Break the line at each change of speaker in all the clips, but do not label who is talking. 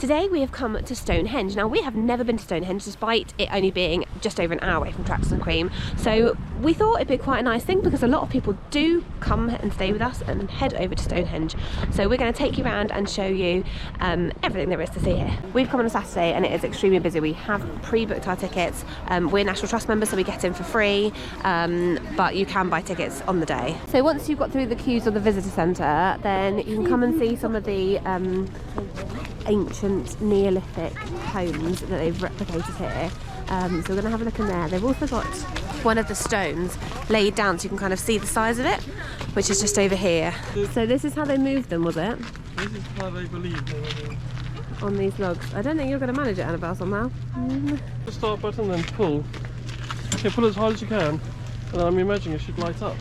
Today we have come to Stonehenge. Now we have never been to Stonehenge despite it only being just over an hour away from Tractors and Cream. So we thought it'd be quite a nice thing because a lot of people do come and stay with us and head over to Stonehenge. So we're going to take you around and show you everything there is to see here. We've come on a Saturday and it is extremely busy. We have pre-booked our tickets. We're National Trust members so we get in for free, but you can buy tickets on the day. So once you've got through the queues of the visitor centre, then you can come and see some of the ancient Neolithic homes that they've replicated here. So we're going to have a look in there. They've also got one of the stones laid down so you can kind of see the size of it, which is just over here. So this is how they moved them, was it?
This is how they believe they were doing.
On these logs. I don't think you're going to manage it, Annabelle, somehow.
The start button, then pull. Okay, pull as hard as you can, and I'm imagining it should light up.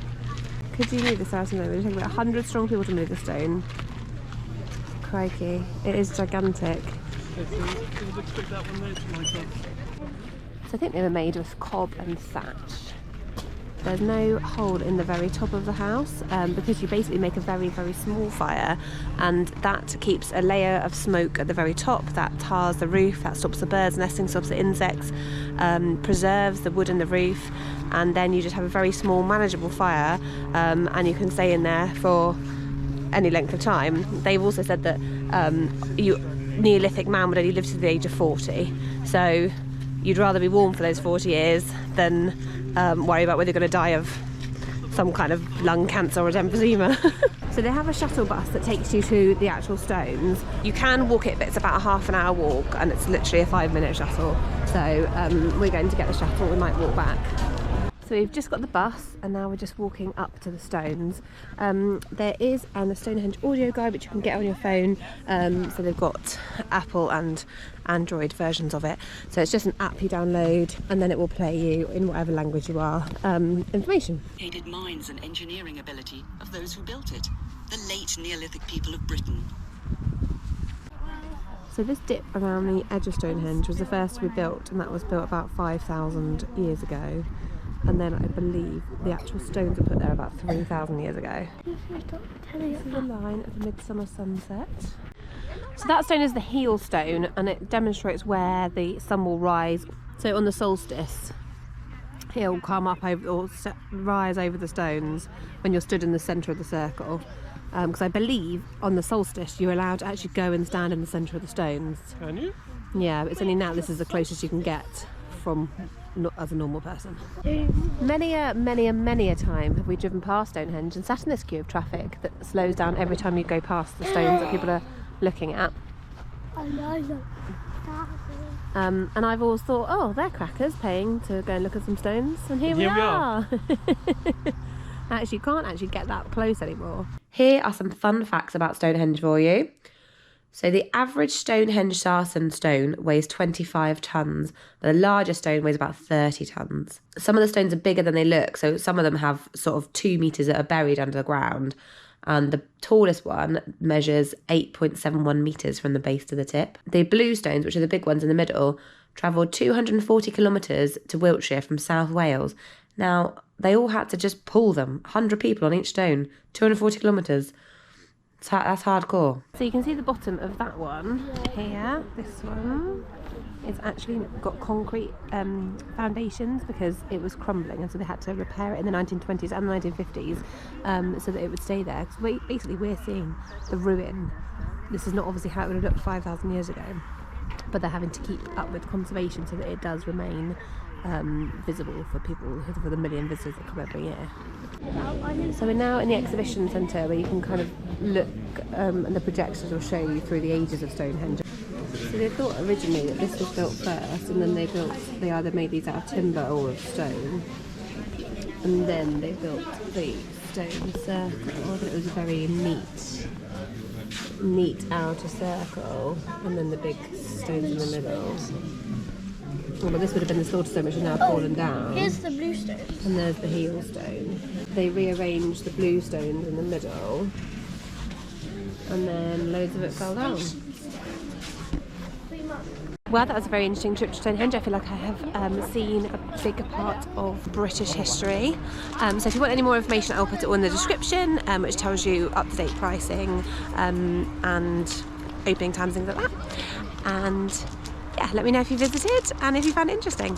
Could you move this out in there? It takes about 100 strong people to move the stone. Crikey, it is gigantic.
Okay, so you would expect that one there to light up.
So I think they were made with cob and thatch. There's no hole in the very top of the house because you basically make a very, very small fire, and that keeps a layer of smoke at the very top that tars the roof, that stops the birds nesting, stops the insects, preserves the wood in the roof, and then you just have a very small manageable fire, and you can stay in there for any length of time. They've also said that Neolithic man would only live to the age of 40, so you'd rather be warm for those 40 years than worry about whether you're going to die of some kind of lung cancer or emphysema. So they have a shuttle bus that takes you to the actual stones. You can walk it, but it's about a half an hour walk and it's literally a 5-minute shuttle. So we're going to get the shuttle, we might walk back. So we've just got the bus and now we're just walking up to the stones. There is a Stonehenge audio guide which you can get on your phone. So they've got Apple and Android versions of it. So it's just an app you download and then it will play you in whatever language you are information.
Minds and engineering ability of those who built it, the late Neolithic people of Britain.
So this dip around the edge of Stonehenge was the first to be built, and that was built about 5,000 years ago. And then I believe the actual stones were put there about 3,000 years ago. This is the line of the midsummer sunset. So that stone is the heel stone and it demonstrates where the sun will rise. So on the solstice, he'll come up over or rise over the stones when you're stood in the centre of the circle. Because I believe on the solstice you're allowed to actually go and stand in the centre of the stones.
Can you?
Yeah, but it's only now this is the closest you can get from as a normal person. Many a time have we driven past Stonehenge and sat in this queue of traffic that slows down every time you go past the stones that people are looking at. And I've always thought, oh, they're crackers paying to go and look at some stones, and here we are. Actually, you can't actually get that close anymore. Here are some fun facts about Stonehenge for you. So the average Stonehenge sarsen stone weighs 25 tonnes, but the largest stone weighs about 30 tonnes. Some of the stones are bigger than they look, so some of them have sort of 2 metres that are buried under the ground, and the tallest one measures 8.71 metres from the base to the tip. The blue stones, which are the big ones in the middle, travelled 240 kilometres to Wiltshire from South Wales. Now, they all had to just pull them, 100 people on each stone, 240 kilometres. That's hardcore. So you can see the bottom of that one here. This one is actually got concrete foundations because it was crumbling, and so they had to repair it in the 1920s and the 1950s so that it would stay there. Because basically we're seeing the ruin. This is not obviously how it would have looked 5,000 years ago, but they're having to keep up with conservation so that it does remain visible for people, for the million visitors that come every year. So we're now in the exhibition centre where you can kind of look and the projectors will show you through the ages of Stonehenge. So they thought originally that this was built first, and then they either made these out of timber or of stone, and then they built the stone circle. But it was a very neat outer circle, and then the big stones in the middle. Oh, but this would have been the slaughter stone, which has now fallen down.
Here's the blue stone.
And there's the heel stone. They rearranged the blue stones in the middle, and then loads of it fell down. Well, that was a very interesting trip to Stonehenge. I feel like I have seen a bigger part of British history. So if you want any more information, I'll put it all in the description, which tells you up-to-date pricing and opening times, things like that. And yeah, let me know if you visited and if you found it interesting.